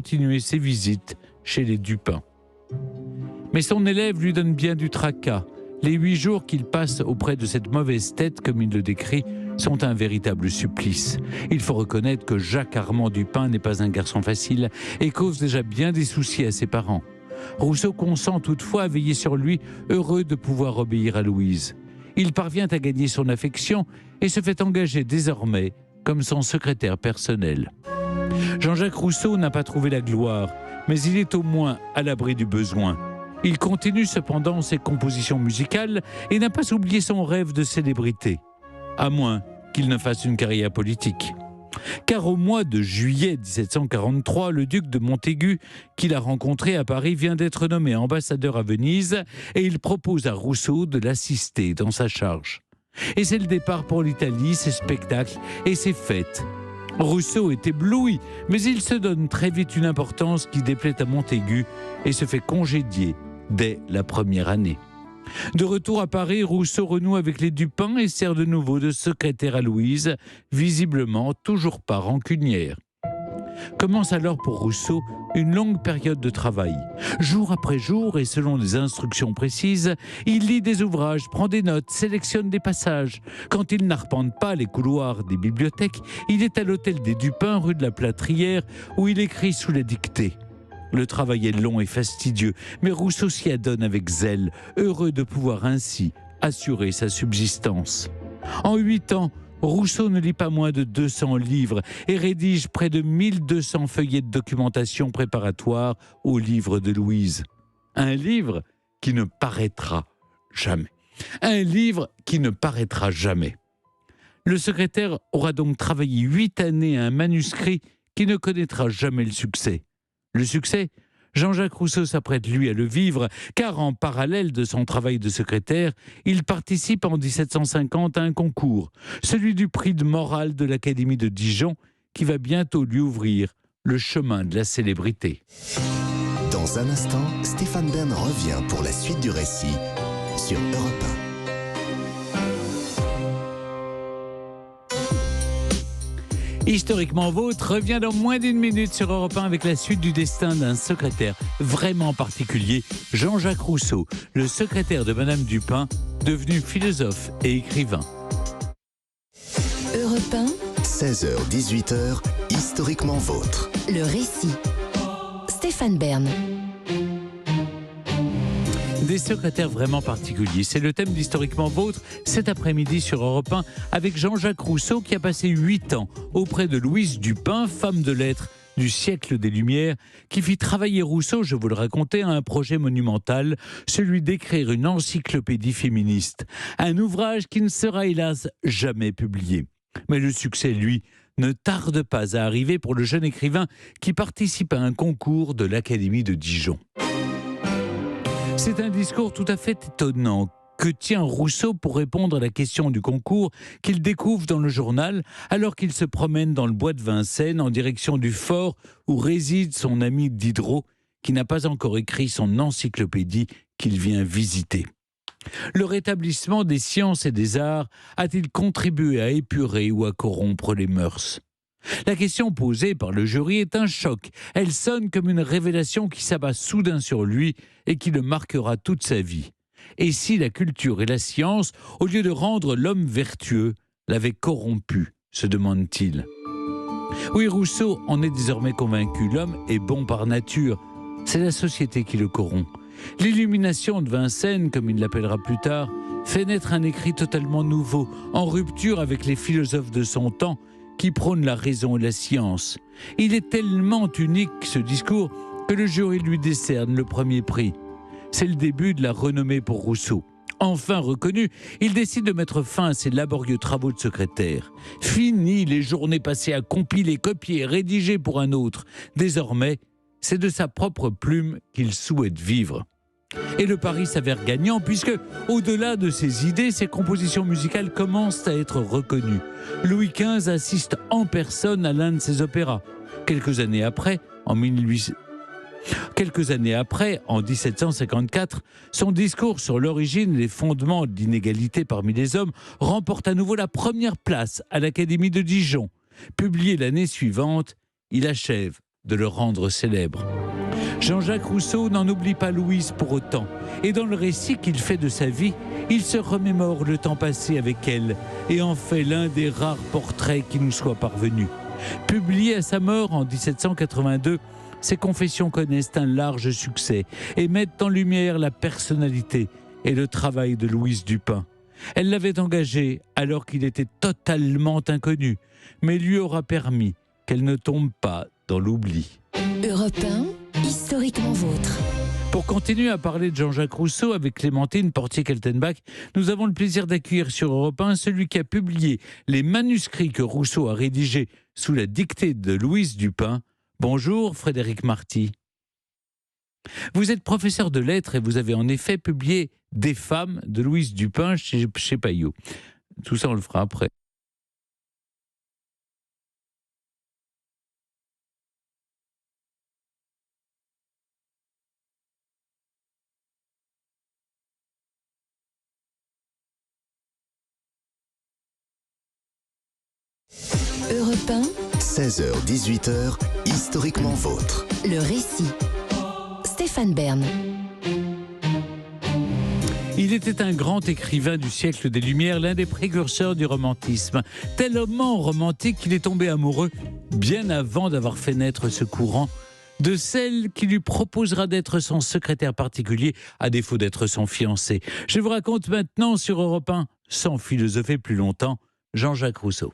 continuer ses visites chez les Dupin. Mais son élève lui donne bien du tracas. Les 8 jours qu'il passe auprès de cette mauvaise tête, comme il le décrit, sont un véritable supplice. Il faut reconnaître que Jacques-Armand Dupin n'est pas un garçon facile et cause déjà bien des soucis à ses parents. Rousseau consent toutefois à veiller sur lui, heureux de pouvoir obéir à Louise. Il parvient à gagner son affection et se fait engager désormais comme son secrétaire personnel. Jean-Jacques Rousseau n'a pas trouvé la gloire, mais il est au moins à l'abri du besoin. Il continue cependant ses compositions musicales et n'a pas oublié son rêve de célébrité, à moins qu'il ne fasse une carrière politique. Car au mois de juillet 1743, le duc de Montaigu, qu'il a rencontré à Paris, vient d'être nommé ambassadeur à Venise et il propose à Rousseau de l'assister dans sa charge. Et c'est le départ pour l'Italie, ses spectacles et ses fêtes. Rousseau est ébloui, mais il se donne très vite une importance qui déplaît à Montaigu et se fait congédier dès la première année. De retour à Paris, Rousseau renoue avec les Dupin et sert de nouveau de secrétaire à Louise, visiblement toujours pas rancunière. Commence alors pour Rousseau une longue période de travail. Jour après jour et selon des instructions précises, il lit des ouvrages, prend des notes, sélectionne des passages. Quand il n'arpente pas les couloirs des bibliothèques, il est à l'hôtel des Dupin, rue de la Plâtrière, où il écrit sous la dictée. Le travail est long et fastidieux, mais Rousseau s'y adonne avec zèle, heureux de pouvoir ainsi assurer sa subsistance. En 8 ans, Rousseau ne lit pas moins de 200 livres et rédige près de 1200 feuillets de documentation préparatoire au livre de Louise. Un livre qui ne paraîtra jamais. Un livre qui ne paraîtra jamais. Le secrétaire aura donc travaillé 8 années à un manuscrit qui ne connaîtra jamais le succès. Le succès, Jean-Jacques Rousseau s'apprête lui à le vivre, car en parallèle de son travail de secrétaire, il participe en 1750 à un concours, celui du prix de morale de l'Académie de Dijon, qui va bientôt lui ouvrir le chemin de la célébrité. Dans un instant, Stéphane Bern revient pour la suite du récit sur Europe 1. Historiquement Vôtre revient dans moins d'1 minute sur Europe 1 avec la suite du destin d'un secrétaire vraiment particulier, Jean-Jacques Rousseau, le secrétaire de Madame Dupin, devenu philosophe et écrivain. Europe 1, 16h-18h, Historiquement Vôtre. le récit. Stéphane Bern. Des secrétaires vraiment particuliers. C'est le thème d'Historiquement Vôtre cet après-midi sur Europe 1 avec Jean-Jacques Rousseau qui a passé 8 ans auprès de Louise Dupin, femme de lettres du siècle des Lumières, qui fit travailler Rousseau, je vous le racontais, à un projet monumental, celui d'écrire une encyclopédie féministe. Un ouvrage qui ne sera hélas jamais publié. Mais le succès, lui, ne tarde pas à arriver pour le jeune écrivain qui participe à un concours de l'Académie de Dijon. C'est un discours tout à fait étonnant que tient Rousseau pour répondre à la question du concours qu'il découvre dans le journal alors qu'il se promène dans le bois de Vincennes en direction du fort où réside son ami Diderot qui n'a pas encore écrit son encyclopédie qu'il vient visiter. Le rétablissement des sciences et des arts a-t-il contribué à épurer ou à corrompre les mœurs ? La question posée par le jury est un choc. Elle sonne comme une révélation qui s'abat soudain sur lui et qui le marquera toute sa vie. Et si la culture et la science, au lieu de rendre l'homme vertueux, l'avaient corrompu, se demande-t-il. Oui, Rousseau en est désormais convaincu. L'homme est bon par nature. C'est la société qui le corrompt. L'illumination de Vincennes, comme il l'appellera plus tard, fait naître un écrit totalement nouveau, en rupture avec les philosophes de son temps, qui prône la raison et la science. Il est tellement unique, ce discours, que le jury lui décerne le premier prix. C'est le début de la renommée pour Rousseau. Enfin reconnu, il décide de mettre fin à ses laborieux travaux de secrétaire. Fini les journées passées à compiler, copier, rédiger pour un autre. Désormais, c'est de sa propre plume qu'il souhaite vivre. Et le pari s'avère gagnant puisque, au-delà de ses idées, ses compositions musicales commencent à être reconnues. Louis XV assiste en personne à l'un de ses opéras. Quelques années après, en 1754, son discours sur l'origine et les fondements de l'inégalité parmi les hommes remporte à nouveau la première place à l'Académie de Dijon. Publié l'année suivante, il achève de le rendre célèbre. Jean-Jacques Rousseau n'en oublie pas Louise pour autant. Et dans le récit qu'il fait de sa vie, il se remémore le temps passé avec elle et en fait l'un des rares portraits qui nous soit parvenu. Publié à sa mort en 1782, ses confessions connaissent un large succès et mettent en lumière la personnalité et le travail de Louise Dupin. Elle l'avait engagé alors qu'il était totalement inconnu, mais lui aura permis qu'elle ne tombe pas dans l'oubli. Europe 1, historiquement vôtre. Pour continuer à parler de Jean-Jacques Rousseau avec Clémentine Portier-Keltenbach, nous avons le plaisir d'accueillir sur Europe 1 celui qui a publié les manuscrits que Rousseau a rédigés sous la dictée de Louise Dupin. Bonjour Frédéric Marty. Vous êtes professeur de lettres et vous avez en effet publié Des femmes de Louise Dupin chez Payot. Tout ça on le fera après. Europe 1, 16h-18h, historiquement vôtre. le récit. Stéphane Bern. Il était un grand écrivain du siècle des Lumières, l'un des précurseurs du romantisme. Tellement romantique qu'il est tombé amoureux, bien avant d'avoir fait naître ce courant, de celle qui lui proposera d'être son secrétaire particulier, à défaut d'être son fiancé. Je vous raconte maintenant sur Europe 1, sans philosopher plus longtemps, Jean-Jacques Rousseau.